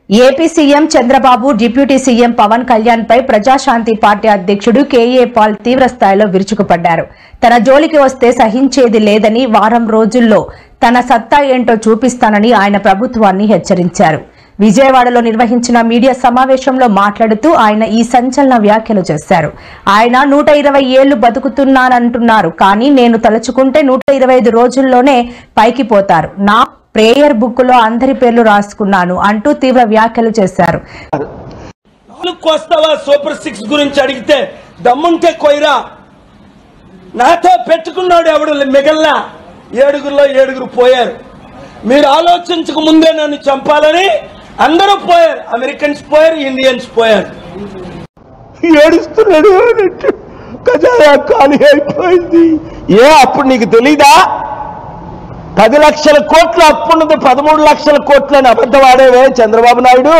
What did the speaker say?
AP CM Chandrababu deputy CM Pawan Kalyan పై Prajashanti party అధ్యక్షుడు KA Paul తీవ్ర స్థాయిలో విరుచుకుపడ్డారు. తన జోలికి వస్తే సహించేది లేదని, వారం రోజుల్లో తన సత్తా ఏంటో చూపిస్తానని ఆయన ప్రభుత్వాన్ని హెచ్చరించారు. విజయవాడలో నిర్వహించిన మీడియా సమావేశంలో మాట్లాడుతూ ఆయన ఈ సంచలన వ్యాఖ్యలు చేశారు. ఆయన 120 ఏళ్లు బతుకుతున్నానంటున్నారు, కానీ నేను తలుచుకుంటే 125 రోజుల్లోనే పైకి పోతారు. నా ప్రేయర్ బుక్ లో అందరి పేర్లు రాసుకున్నాను అంటూ తీవ్ర వ్యాఖ్యలు చేశారు. సూపర్ 6 గురించి అడిగితే దమ్ముంటే కొయిరా, నాతో పెట్టుకున్నాడు ఎవడు మిగల్లా 7 పోయారు. మీరు ఆలోచించక ముందే నన్ను చంపాలని అందరూ పోయారు. అమెరికన్స్ పోయారు, ఇండియన్స్ పోయారు. ఏడుస్తున్నాడు, ఖజానా ఖాళీ అయిపోయింది. అప్పుడు నీకు తెలీదా? 10 లక్షల కోట్ల అప్పున్నది 13 లక్షల కోట్లని అబద్ధం ఆడేవే చంద్రబాబు నాయుడు.